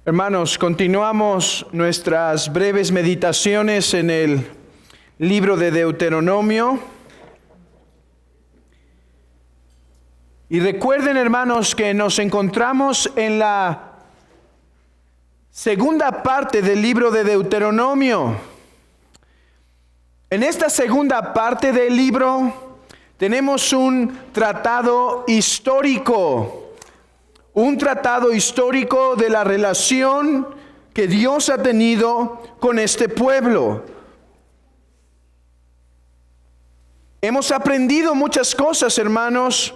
Hermanos, continuamos nuestras breves meditaciones en el libro de Deuteronomio. Y recuerden, hermanos, que nos encontramos en la segunda parte del libro de Deuteronomio. En esta segunda parte del libro tenemos un tratado histórico. Un tratado histórico de la relación que Dios ha tenido con este pueblo. Hemos aprendido muchas cosas, hermanos,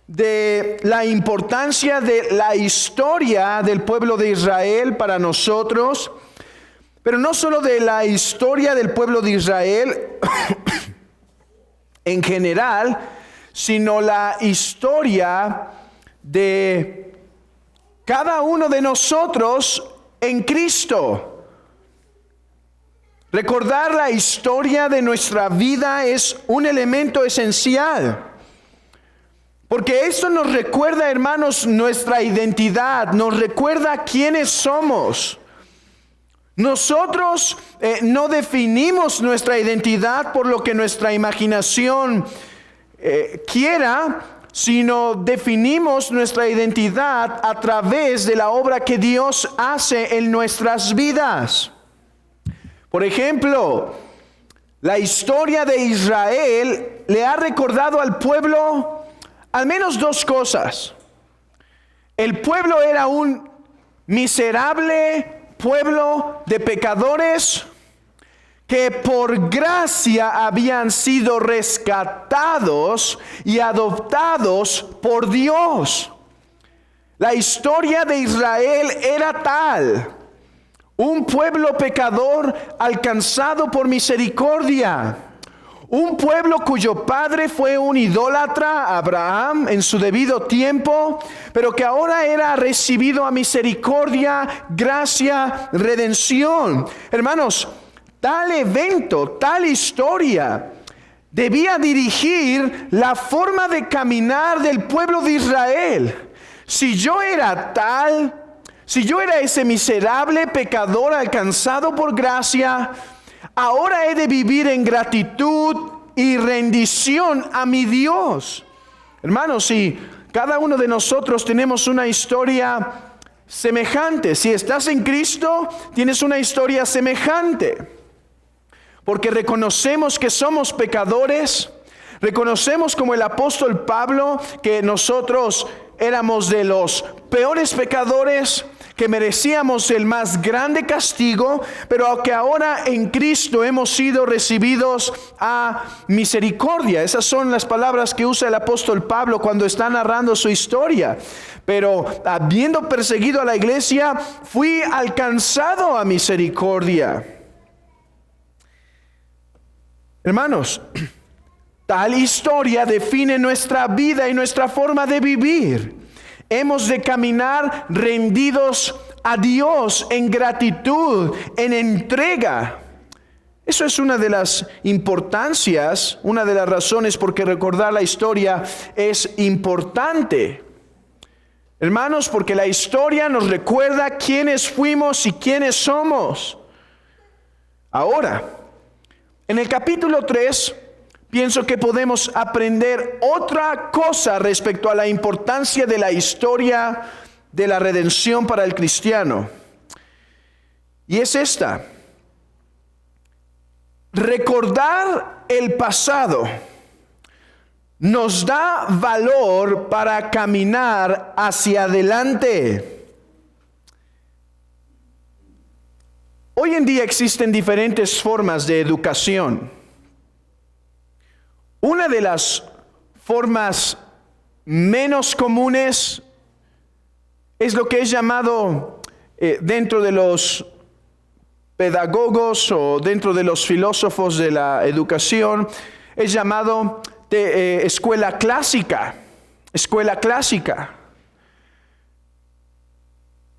de la importancia de la historia del pueblo de Israel para nosotros, pero no solo de la historia del pueblo de Israel en general, sino la historia de cada uno de nosotros en Cristo. Recordar la historia de nuestra vida es un elemento esencial. Porque esto nos recuerda, hermanos, nuestra identidad, nos recuerda quiénes somos. Nosotros no definimos nuestra identidad por lo que nuestra imaginación quiera, sino definimos nuestra identidad a través de la obra que Dios hace en nuestras vidas. Por ejemplo, la historia de Israel le ha recordado al pueblo al menos dos cosas. El pueblo era un miserable pueblo de pecadores que por gracia habían sido rescatados y adoptados por Dios. La historia de Israel era tal: un pueblo pecador alcanzado por misericordia. Un pueblo cuyo padre fue un idólatra, Abraham, en su debido tiempo, pero que ahora era recibido a misericordia, gracia, redención. Hermanos, tal evento, tal historia, debía dirigir la forma de caminar del pueblo de Israel. Si yo era ese miserable pecador alcanzado por gracia, ahora he de vivir en gratitud y rendición a mi Dios. Hermanos, si cada uno de nosotros tenemos una historia semejante, si estás en Cristo, tienes una historia semejante. Porque reconocemos que somos pecadores, reconocemos como el apóstol Pablo que nosotros éramos de los peores pecadores, que merecíamos el más grande castigo, pero que ahora en Cristo hemos sido recibidos a misericordia. Esas son las palabras que usa el apóstol Pablo cuando está narrando su historia. Pero habiendo perseguido a la iglesia, fui alcanzado a misericordia. Hermanos, tal historia define nuestra vida y nuestra forma de vivir. Hemos de caminar rendidos a Dios en gratitud, en entrega. Eso es una de las importancias, una de las razones por que recordar la historia es importante. Hermanos, porque la historia nos recuerda quiénes fuimos y quiénes somos. Ahora, en el capítulo 3, pienso que podemos aprender otra cosa respecto a la importancia de la historia de la redención para el cristiano. Y es esta: recordar el pasado nos da valor para caminar hacia adelante. Hoy en día existen diferentes formas de educación. Una de las formas menos comunes es lo que es llamado dentro de los pedagogos o dentro de los filósofos de la educación, es llamado escuela clásica. Escuela clásica.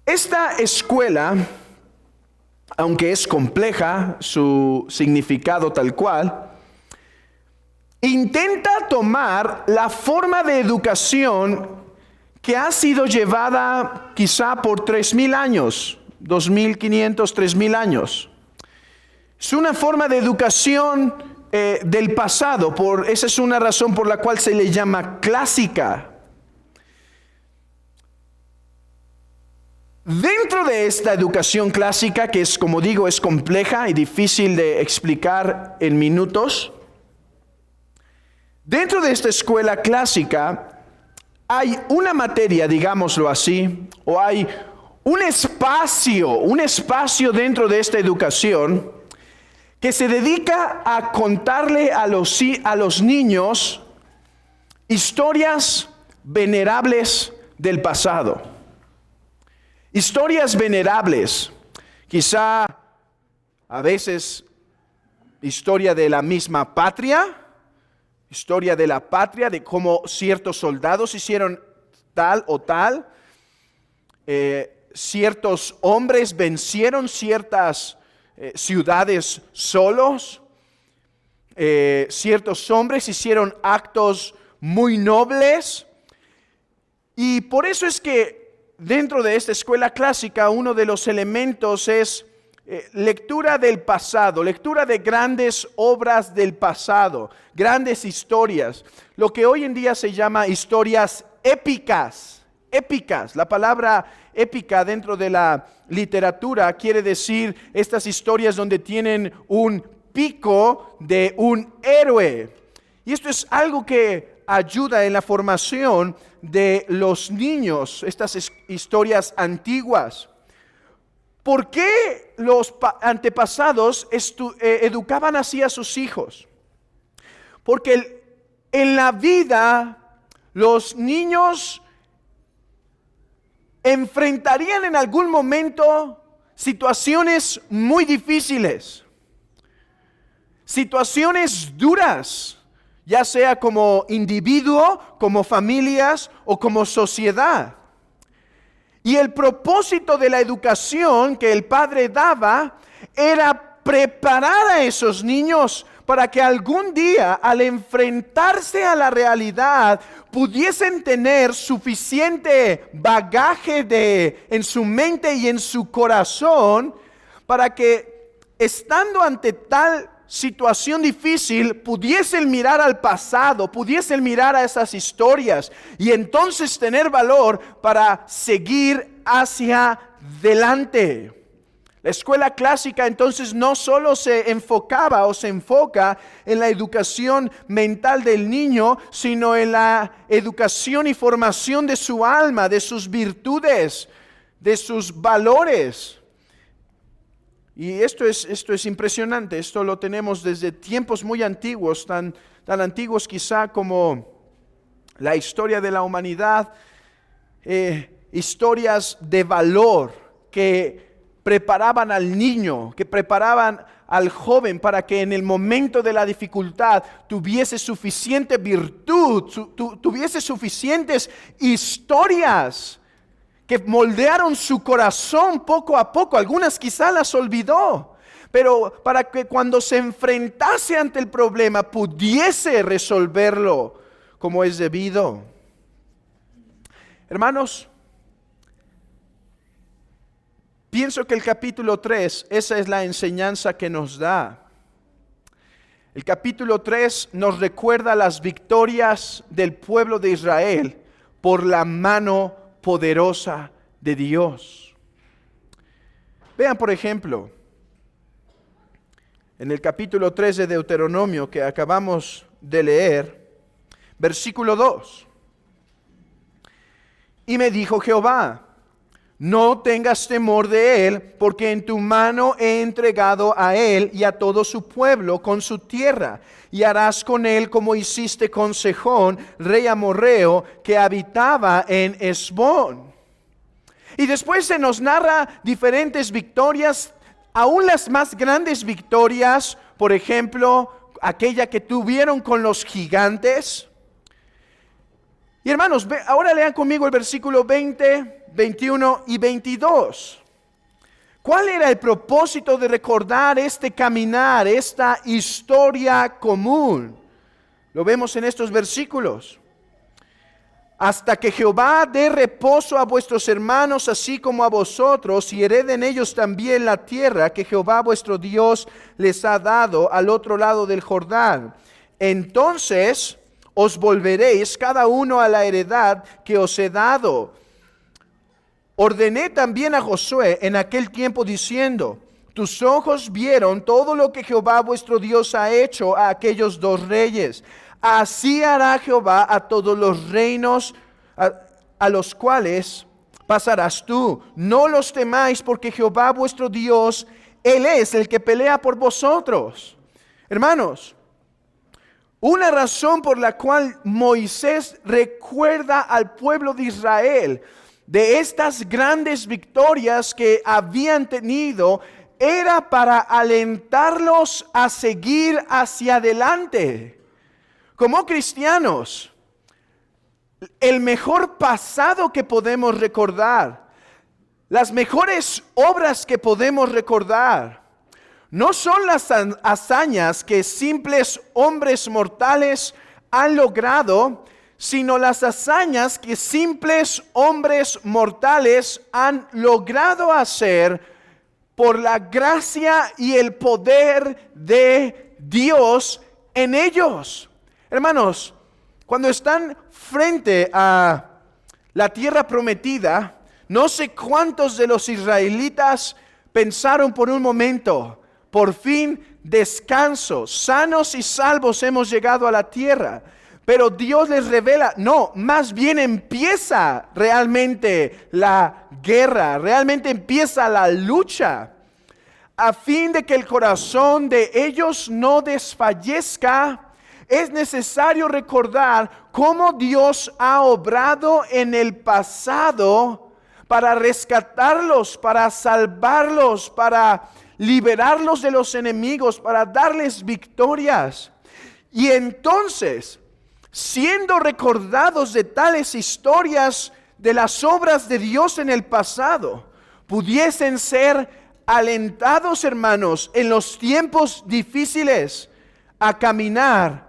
Esta escuela, aunque es compleja su significado tal cual, intenta tomar la forma de educación que ha sido llevada quizá por 3,000 años 2.500, 3.000 años. Es una forma de educación del pasado. Esa es una razón por la cual se le llama clásica. Dentro de esta educación clásica, que es, como digo, es compleja y difícil de explicar en minutos, dentro de esta escuela clásica hay una materia, digámoslo así, o hay un espacio dentro de esta educación que se dedica a contarle a los niños historias venerables del pasado. Historias venerables, quizá a veces historia de la misma patria, historia de la patria, de cómo ciertos soldados hicieron tal o tal, ciertos hombres vencieron ciertas ciudades solos, ciertos hombres hicieron actos muy nobles, y por eso es que dentro de esta escuela clásica uno de los elementos es lectura del pasado, lectura de grandes obras del pasado, grandes historias, lo que hoy en día se llama historias épicas. Épicas, la palabra épica dentro de la literatura quiere decir estas historias donde tienen un pico de un héroe. Y esto es algo que ayuda en la formación de los niños, estas historias antiguas. ¿Por qué los antepasados educaban así a sus hijos? Porque en la vida los niños enfrentarían en algún momento situaciones muy difíciles, situaciones duras, ya sea como individuo, como familias o como sociedad. Y el propósito de la educación que el padre daba era preparar a esos niños para que algún día, al enfrentarse a la realidad, pudiesen tener suficiente bagaje en su mente y en su corazón para que, estando ante tal situación difícil, pudiesen mirar al pasado, pudiesen mirar a esas historias y entonces tener valor para seguir hacia adelante. La escuela clásica entonces no solo se enfocaba o se enfoca en la educación mental del niño, sino en la educación y formación de su alma, de sus virtudes, de sus valores. Y esto es impresionante, esto lo tenemos desde tiempos muy antiguos, tan antiguos quizá como la historia de la humanidad, historias de valor que preparaban al niño, que preparaban al joven para que en el momento de la dificultad tuviese suficiente virtud, tuviese suficientes historias que moldearon su corazón poco a poco. Algunas quizá las olvidó, pero para que cuando se enfrentase ante el problema pudiese resolverlo como es debido. Hermanos, pienso que el capítulo 3, esa es la enseñanza que nos da. El capítulo 3 nos recuerda las victorias del pueblo de Israel por la mano poderosa de Dios. Vean, por ejemplo, en el capítulo 3 de Deuteronomio que acabamos de leer, versículo 2. Y me dijo Jehová: no tengas temor de él, porque en tu mano he entregado a él y a todo su pueblo con su tierra, y harás con él como hiciste con Sejón, rey amorreo, que habitaba en Hesbón. Y después se nos narra diferentes victorias, aún las más grandes victorias, por ejemplo, aquella que tuvieron con los gigantes. Y hermanos, ahora lean conmigo el versículo 20, 21 y 22. ¿Cuál era el propósito de recordar este caminar, esta historia común? Lo vemos en estos versículos. hasta que Jehová dé reposo a vuestros hermanos, así como a vosotros, y hereden ellos también la tierra que Jehová vuestro Dios les ha dado al otro lado del Jordán. Entonces os volveréis cada uno a la heredad que os he dado. Ordené también a Josué en aquel tiempo diciendo: tus ojos vieron todo lo que Jehová vuestro Dios ha hecho a aquellos dos reyes. Así hará Jehová a todos los reinos a los cuales pasarás tú. No los temáis, porque Jehová vuestro Dios, Él es el que pelea por vosotros. Hermanos, una razón por la cual Moisés recuerda al pueblo de Israel de estas grandes victorias que habían tenido era para alentarlos a seguir hacia adelante. Como cristianos, el mejor pasado que podemos recordar, las mejores obras que podemos recordar, no son las hazañas que simples hombres mortales han logrado, sino las hazañas que simples hombres mortales han logrado hacer por la gracia y el poder de Dios en ellos. Hermanos, cuando están frente a la tierra prometida, no sé cuántos de los israelitas pensaron por un momento: por fin descanso, sanos y salvos hemos llegado a la tierra. Pero Dios les revela, no, más bien empieza realmente la guerra, realmente empieza la lucha, a fin de que el corazón de ellos no desfallezca. Es necesario recordar cómo Dios ha obrado en el pasado para rescatarlos, para salvarlos, para liberarlos de los enemigos, para darles victorias. Y entonces, siendo recordados de tales historias de las obras de Dios en el pasado, pudiesen ser alentados, hermanos, en los tiempos difíciles a caminar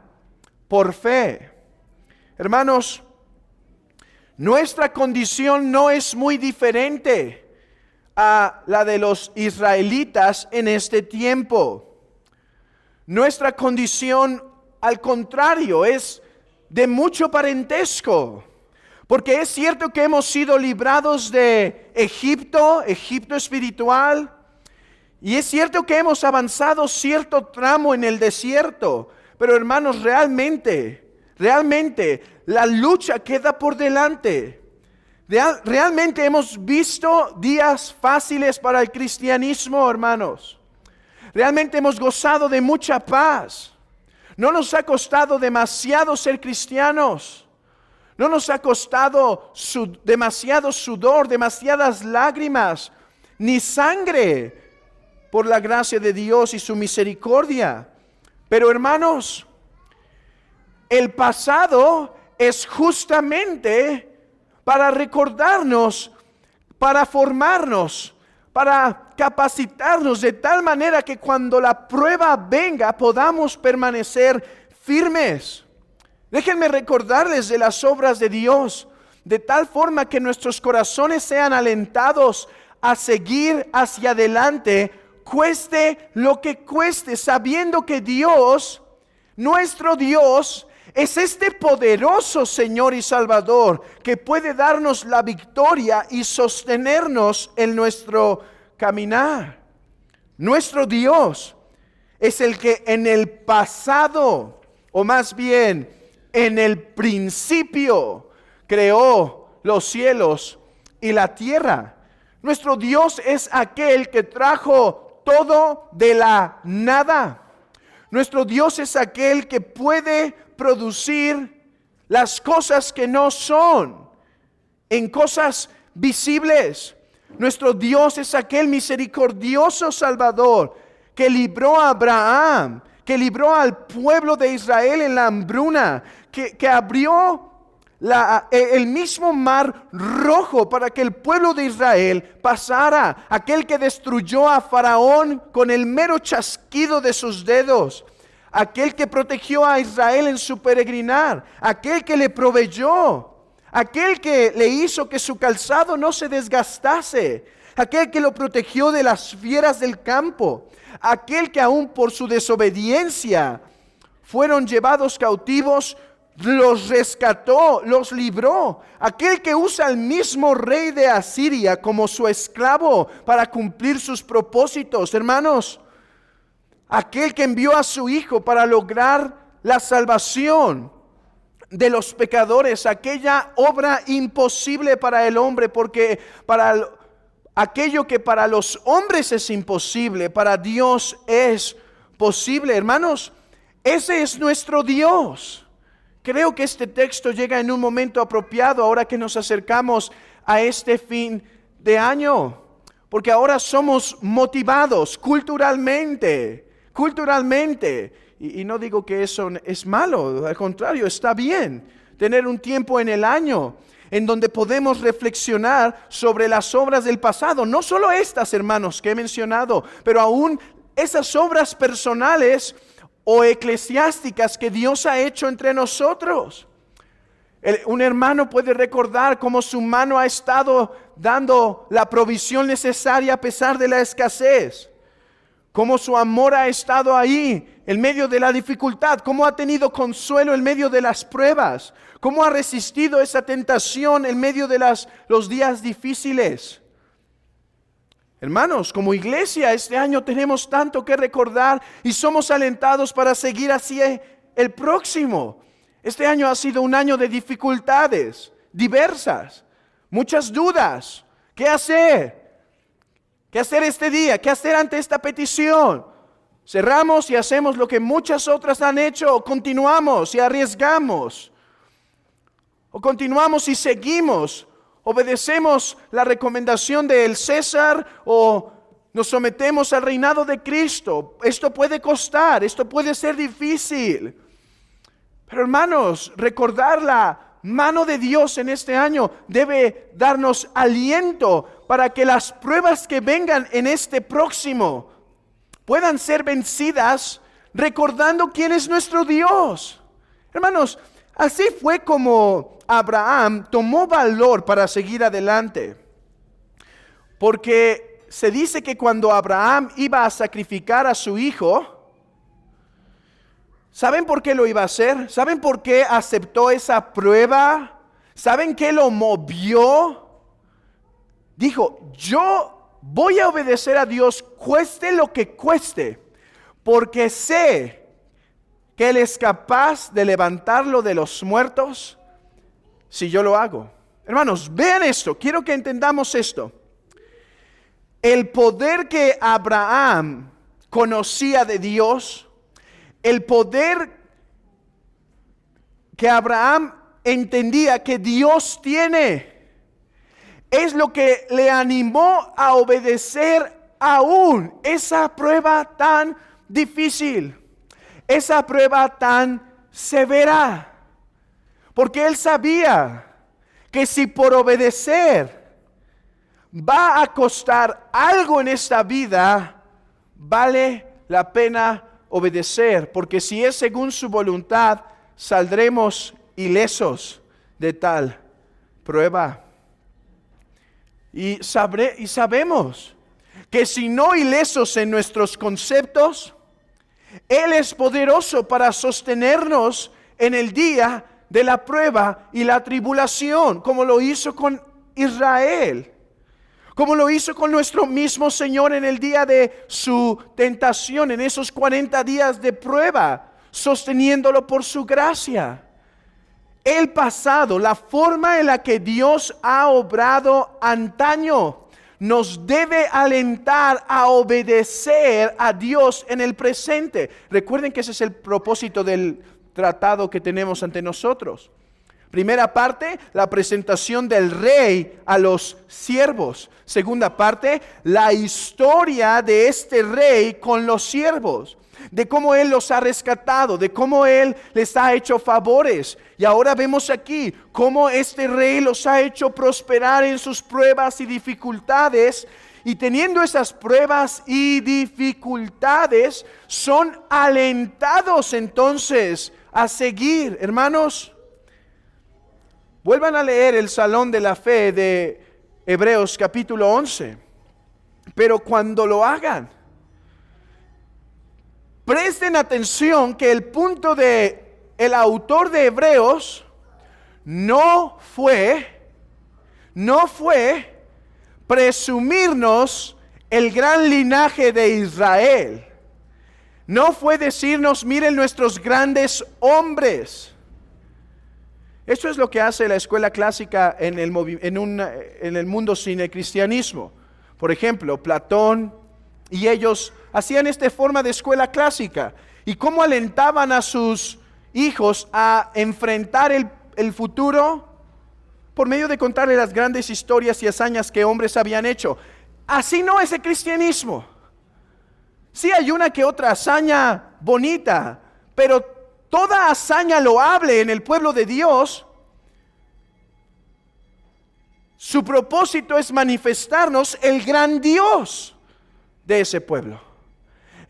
por fe. Hermanos, nuestra condición no es muy diferente a la de los israelitas en este tiempo. Nuestra condición, al contrario, es de mucho parentesco, porque es cierto que hemos sido librados de Egipto espiritual, y es cierto que hemos avanzado cierto tramo en el desierto, pero hermanos, realmente la lucha queda por delante. Realmente hemos visto días fáciles para el cristianismo, hermanos. Realmente hemos gozado de mucha paz. No nos ha costado demasiado ser cristianos. No nos ha costado demasiado sudor, demasiadas lágrimas, ni sangre, por la gracia de Dios y su misericordia. Pero hermanos, el pasado es justamente para recordarnos, para formarnos, para capacitarnos de tal manera que cuando la prueba venga podamos permanecer firmes. Déjenme recordarles de las obras de Dios, de tal forma que nuestros corazones sean alentados a seguir hacia adelante, cueste lo que cueste, sabiendo que Dios, nuestro Dios, es este poderoso Señor y Salvador que puede darnos la victoria y sostenernos en nuestro caminar. Nuestro Dios es el que en el pasado, o más bien en el principio, creó los cielos y la tierra. Nuestro Dios es aquel que trajo todo de la nada. Nuestro Dios es aquel que puede producir las cosas que no son en cosas visibles. Nuestro Dios es aquel misericordioso Salvador que libró a Abraham, que libró al pueblo de Israel en la hambruna, que abrió el mismo mar rojo para que el pueblo de Israel pasara, aquel que destruyó a Faraón con el mero chasquido de sus dedos, aquel que protegió a Israel en su peregrinar, aquel que le proveyó, aquel que le hizo que su calzado no se desgastase, aquel que lo protegió de las fieras del campo, aquel que aún por su desobediencia fueron llevados cautivos, los rescató, los libró, aquel que usa al mismo rey de Asiria como su esclavo para cumplir sus propósitos, hermanos, aquel que envió a su Hijo para lograr la salvación de los pecadores, aquella obra imposible para el hombre, porque aquello que para los hombres es imposible, para Dios es posible, hermanos. Ese es nuestro Dios. Creo que este texto llega en un momento apropiado ahora que nos acercamos a este fin de año, porque ahora somos motivados culturalmente, y no digo que eso es malo, al contrario, está bien tener un tiempo en el año en donde podemos reflexionar sobre las obras del pasado, no solo estas, hermanos, que he mencionado, pero aún esas obras personales o eclesiásticas que Dios ha hecho entre nosotros. Un hermano puede recordar cómo su mano ha estado dando la provisión necesaria a pesar de la escasez, cómo su amor ha estado ahí en medio de la dificultad, cómo ha tenido consuelo en medio de las pruebas, cómo ha resistido esa tentación en medio de los días difíciles. Hermanos, como iglesia este año tenemos tanto que recordar y somos alentados para seguir hacia el próximo. Este año ha sido un año de dificultades diversas, muchas dudas. ¿Qué hacer? ¿Qué hacer este día? ¿Qué hacer ante esta petición? ¿Cerramos y hacemos lo que muchas otras han hecho o continuamos y arriesgamos? ¿O continuamos y seguimos? ¿Obedecemos la recomendación del César o nos sometemos al reinado de Cristo? Esto puede costar, esto puede ser difícil. Pero hermanos, recordar la mano de Dios en este año debe darnos aliento para que las pruebas que vengan en este próximo puedan ser vencidas recordando quién es nuestro Dios. Hermanos, así fue como Abraham tomó valor para seguir adelante. Porque se dice que cuando Abraham iba a sacrificar a su hijo, ¿saben por qué lo iba a hacer? ¿Saben por qué aceptó esa prueba? ¿Saben qué lo movió? Dijo, yo voy a obedecer a Dios cueste lo que cueste, porque sé que Él es capaz de levantarlo de los muertos si yo lo hago. Hermanos, vean esto, quiero que entendamos esto. El poder que Abraham conocía de Dios, el poder que Abraham entendía que Dios tiene, es lo que le animó a obedecer aún esa prueba tan difícil, esa prueba tan severa. Porque él sabía que si por obedecer va a costar algo en esta vida, vale la pena obedecer. Porque si es según su voluntad, saldremos ilesos de tal prueba. Y sabemos que si no ilesos en nuestros conceptos, Él es poderoso para sostenernos en el día de la prueba y la tribulación, como lo hizo con Israel, como lo hizo con nuestro mismo Señor en el día de su tentación, en esos 40 días de prueba, sosteniéndolo por su gracia. El pasado, la forma en la que Dios ha obrado antaño, nos debe alentar a obedecer a Dios en el presente. Recuerden que ese es el propósito del tratado que tenemos ante nosotros. Primera parte, la presentación del rey a los siervos. Segunda parte, la historia de este rey con los siervos, de cómo Él los ha rescatado, de cómo Él les ha hecho favores. Y ahora vemos aquí cómo este rey los ha hecho prosperar en sus pruebas y dificultades. Y teniendo esas pruebas y dificultades, son alentados entonces a seguir. Hermanos, Vuelvan a leer el Salón de la Fe de Hebreos capítulo 11. Pero cuando lo hagan, presten atención que el punto de el autor de Hebreos no fue presumirnos el gran linaje de Israel. No fue decirnos, miren nuestros grandes hombres. Eso es lo que hace la escuela clásica en el mundo sin el cristianismo. Por ejemplo, Platón y ellos hacían esta forma de escuela clásica. ¿Y cómo alentaban a sus hijos a enfrentar el futuro? Por medio de contarles las grandes historias y hazañas que hombres habían hecho. Así no es el cristianismo. Sí hay una que otra hazaña bonita, pero toda hazaña loable en el pueblo de Dios, su propósito es manifestarnos el gran Dios de ese pueblo,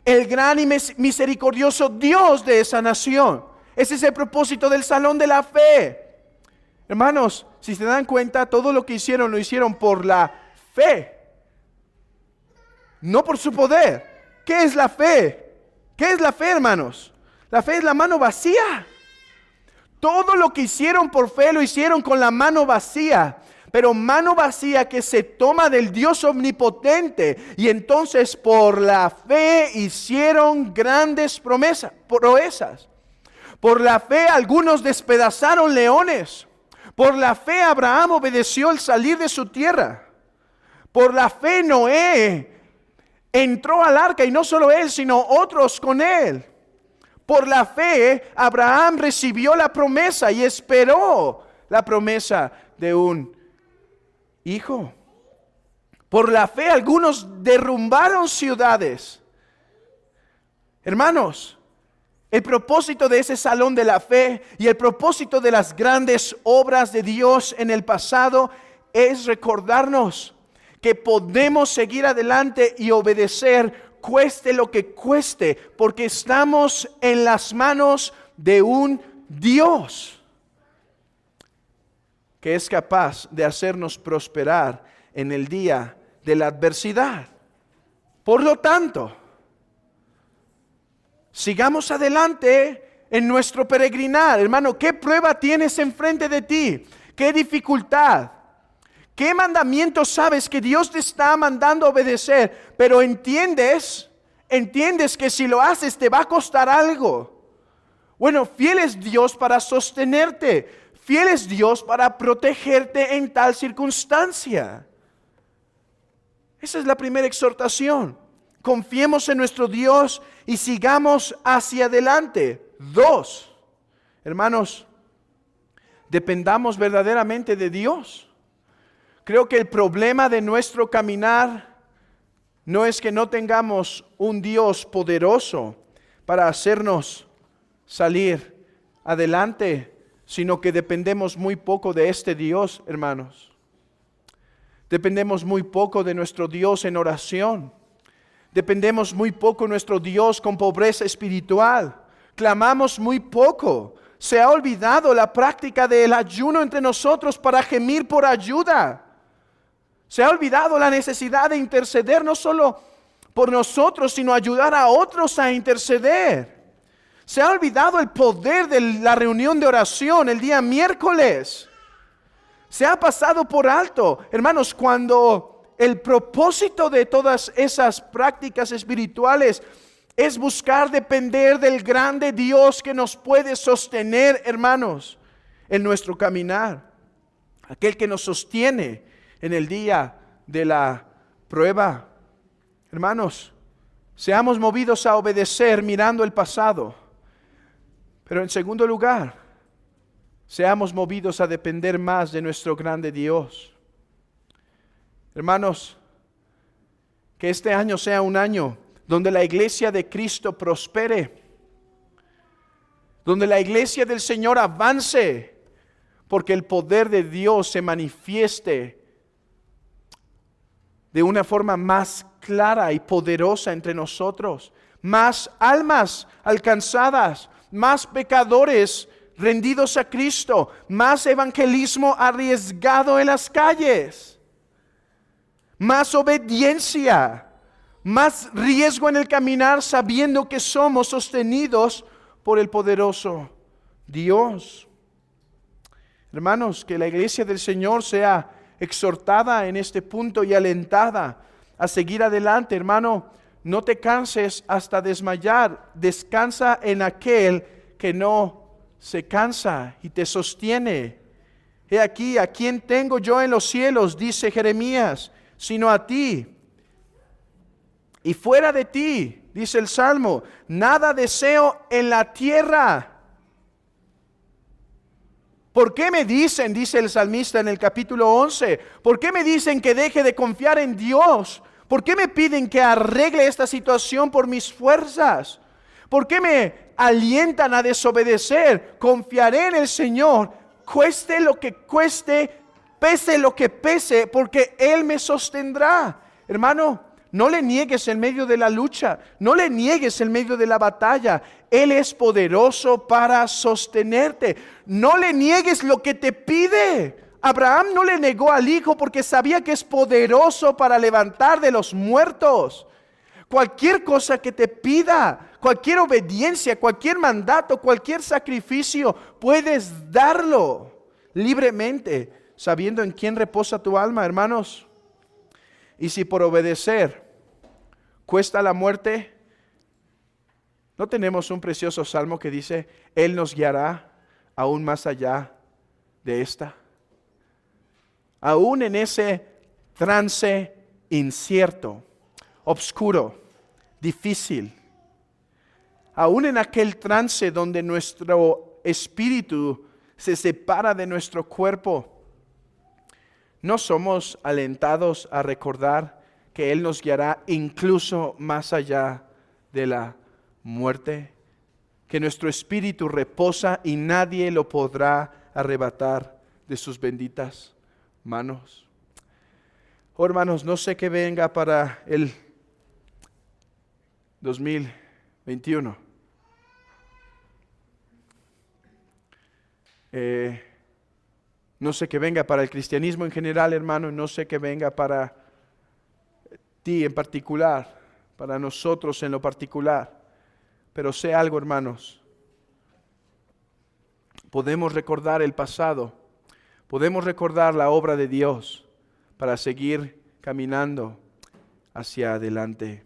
el gran y misericordioso Dios de esa nación. Ese es el propósito del Salón de la Fe. Hermanos, si se dan cuenta, todo lo que hicieron lo hicieron por la fe, no por su poder. ¿Qué es la fe? ¿Qué es la fe, hermanos? La fe es la mano vacía. Todo lo que hicieron por fe lo hicieron con la mano vacía, pero mano vacía que se toma del Dios omnipotente, y entonces por la fe hicieron grandes proezas. Por la fe algunos despedazaron leones. Por la fe Abraham obedeció al salir de su tierra. Por la fe Noé entró al arca, y no solo él, sino otros con él. Por la fe Abraham recibió la promesa y esperó la promesa de un hijo. Por la fe algunos derrumbaron ciudades. Hermanos, el propósito de ese salón de la fe y el propósito de las grandes obras de Dios en el pasado es recordarnos que podemos seguir adelante y obedecer, cueste lo que cueste, porque estamos en las manos de un Dios que es capaz de hacernos prosperar en el día de la adversidad. Por lo tanto, sigamos adelante en nuestro peregrinar. Hermano, ¿qué prueba tienes enfrente de ti? ¿Qué dificultad? ¿Qué mandamiento sabes que Dios te está mandando a obedecer? Pero entiendes que si lo haces te va a costar algo. Bueno, fiel es Dios para sostenerte. Fiel es Dios para protegerte en tal circunstancia. Esa es la primera exhortación. Confiemos en nuestro Dios y sigamos hacia adelante. 2, hermanos, dependamos verdaderamente de Dios. Creo que el problema de nuestro caminar no es que no tengamos un Dios poderoso para hacernos salir adelante, sino que dependemos muy poco de este Dios, hermanos. Dependemos muy poco de nuestro Dios en oración. Dependemos muy poco de nuestro Dios con pobreza espiritual. Clamamos muy poco. Se ha olvidado la práctica del ayuno entre nosotros para gemir por ayuda. Se ha olvidado la necesidad de interceder no solo por nosotros, sino ayudar a otros a interceder. Se ha olvidado el poder de la reunión de oración el día miércoles. Se ha pasado por alto, hermanos, cuando el propósito de todas esas prácticas espirituales es buscar depender del grande Dios que nos puede sostener, hermanos, en nuestro caminar. Aquel que nos sostiene en el día de la prueba. Hermanos, seamos movidos a obedecer mirando el pasado. Pero en segundo lugar, seamos movidos a depender más de nuestro grande Dios. Hermanos, que este año sea un año donde la iglesia de Cristo prospere, donde la iglesia del Señor avance, porque el poder de Dios se manifieste de una forma más clara y poderosa entre nosotros. Más almas alcanzadas, más pecadores rendidos a Cristo, más evangelismo arriesgado en las calles, más obediencia, más riesgo en el caminar sabiendo que somos sostenidos por el poderoso Dios. Hermanos, que la iglesia del Señor sea exhortada en este punto y alentada a seguir adelante. Hermano, no te canses hasta desmayar. Descansa en aquel que no se cansa y te sostiene. He aquí, ¿a quién tengo yo en los cielos?, dice Jeremías, sino a ti. Y fuera de ti, dice el Salmo, nada deseo en la tierra. ¿Por qué me dicen, dice el salmista en el capítulo 11, por qué me dicen que deje de confiar en Dios? ¿Por qué me piden que arregle esta situación por mis fuerzas? ¿Por qué me alientan a desobedecer? Confiaré en el Señor, cueste lo que cueste, pese lo que pese, porque Él me sostendrá. Hermano, no le niegues en medio de la lucha, no le niegues en medio de la batalla. Él es poderoso para sostenerte. No le niegues lo que te pide. Abraham no le negó al hijo porque sabía que es poderoso para levantar de los muertos. Cualquier cosa que te pida, cualquier obediencia, cualquier mandato, cualquier sacrificio, puedes darlo libremente, sabiendo en quién reposa tu alma, hermanos. Y si por obedecer cuesta la muerte, ¿no tenemos un precioso salmo que dice, Él nos guiará aún más allá de esta? Aún en ese trance incierto, oscuro, difícil, aún en aquel trance donde nuestro espíritu se separa de nuestro cuerpo, ¿no somos alentados a recordar que Él nos guiará incluso más allá de la muerte? Que nuestro espíritu reposa y nadie lo podrá arrebatar de sus benditas manos. Oh, hermanos, no sé qué venga para el 2021. No sé qué venga para el cristianismo en general, hermano. No sé qué venga para ti en particular, para nosotros en lo particular. Pero sé algo, hermanos. Podemos recordar el pasado. Podemos recordar la obra de Dios para seguir caminando hacia adelante.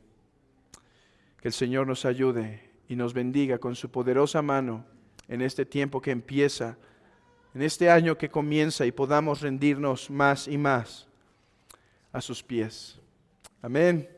Que el Señor nos ayude y nos bendiga con su poderosa mano en este tiempo que empieza, en este año que comienza, y podamos rendirnos más y más a sus pies. Amén.